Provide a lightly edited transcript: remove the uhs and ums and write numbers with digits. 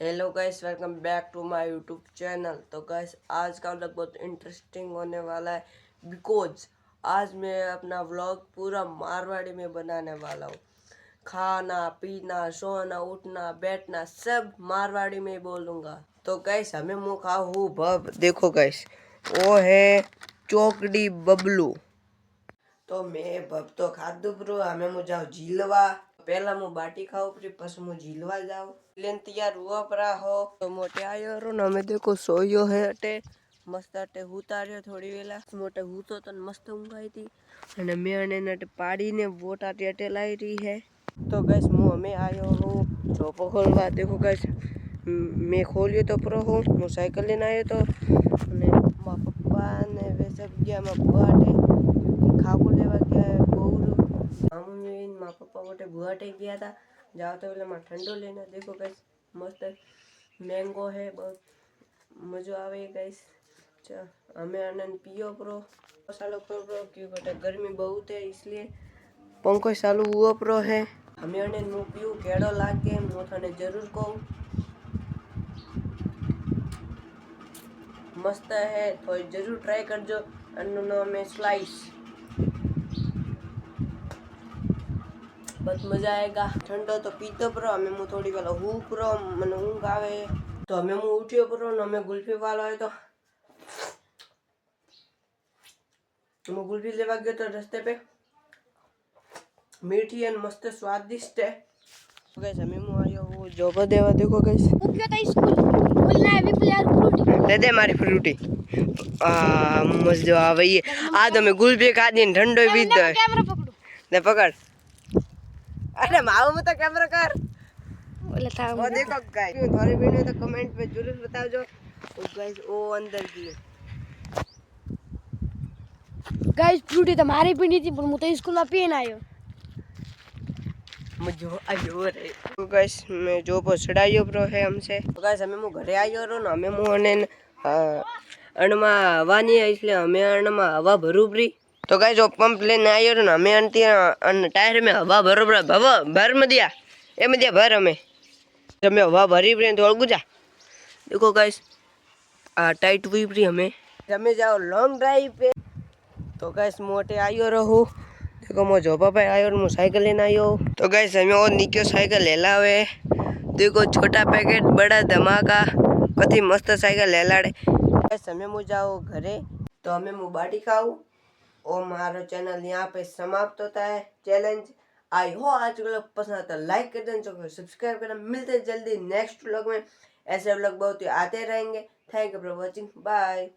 Hello guys, welcome back to my YouTube channel. तो guys आज का व्लॉग बहुत इंटरेस्टिंग होने वाला है बिकॉज आज मैं अपना व्लॉग पूरा मारवाड़ी में बनाने वाला हूँ। खाना पीना सोना उठना बैठना सब मारवाड़ी में बोलूँगा। तो गाइस हमें मुँह खा हूँ भब देखो गाइस वो है चौकड़ी बबलू। तो मैं भब तो खाधु ब्रो हमें मु जाओ झीलवा पहला मु बाटी खाओ फिर पस मु झीलवा जाओ लेन तैयार हुआ परा हो तो मोटे आयो रो ना मैं देखो सोयो है अटे मस्त अटे उतार्यो थोड़ी वेला मोटे हूतो तो मस्त ऊंघ आई थी અને मैं अने नट पाड़ी ने वोट आटे अटे लाई रही है। तो गैस मु हमें आयो हूँ झोपो खोलवा देखो गैस मैं खोलियो तो प्रो हूँ मु साइकिल लेने आयो तो माँ पप्पा ने वे सब गया मैं बुआटे खाको लेवा गया है बोरू हम माँ पप्पा वोटे बुआटे गया था जाओ तो बोले मैं ठंडो लेना देखो गैस मस्त मैंगो है बहुत मजा आवे गैस। हमें आनंद पियो प्रो सालो प्रो क्योंकि गर्मी बहुत है इसलिए पंखो चालू हुआ प्रो है। हमें आनंद मु पियो केड़ो लागे मु थाने जरूर कहूँ मस्त है तो जरूर ट्राई करजो। अन्नो में स्लाइस बहुत मजा आएगा ठंडो तो पीतो प्रो हमें मु थोड़ी वाला हूँ प्रो मने ऊँघ आवे तो हमें मु उठ्यो प्रो न हमें गुल्फी वालो है तो मु गुल्फी लेवा गयो तो रस्ते पे मीठी एंड मस्त स्वादिष्ट है। गाइस हमें मु आयो वो जॉब देवा देखो गाइस उक्यो तो स्कूल बोलना है भी प्लेयर फ्रूटी दे दे मारी फ्रूटी आ मजा आवे ये आ तो मैं गुल्फी खा दी ठंडो पी दे कैमरा पकड़ो ले पकड़ अरे माओ में तो कैमरा कर बोले था वो देखो गाइस थोड़ी वीडियो तो कमेंट पे जरूर बताओ जो गाइस वो अंदर की गाइस फ्रूटी तो मारी पीनी थी पर मु तो स्कूल में पीन आयो मुझे आयो रे तो गाइस मैं जो पछड़ायो प्रो है हमसे तो गाइस हमें मु घरे आयो रो ना हमें मु अने अणमा हवानी है इसलिए हमें अणमा हवा भरू परी। तो गाइस जो पंप लेने आयो रो ना हमें अंती अन टायर में हवा भरो परा भर में दिया ए में दिया भर हमें हमें हवा भरी परी तो गुजा देखो गाइस आ टाइट हुई परी हमें जाओ लॉन्ग ड्राइव पे। तो गाइस मोटे आयो रहूं देखो मो जोबा पे आयो और मो साइकिल लेने आयो। तो गाइस हमें और निक्यो साइकिल ले लावे देखो छोटा पैकेट बड़ा धमाका कति मस्त साइकिल ले लाड़े। गाइस हमें मु जाओ घरे तो हमें मु बाटी खाऊं और मारो चैनल यहाँ पे समाप्त होता है चैलेंज। आई हो आज व्लॉग पसंद आता लाइक कर देना सब्सक्राइब करना मिलते जल्दी नेक्स्ट व्लॉग में ऐसे व्लॉग बहुत ही आते रहेंगे। Thank you for watching bye.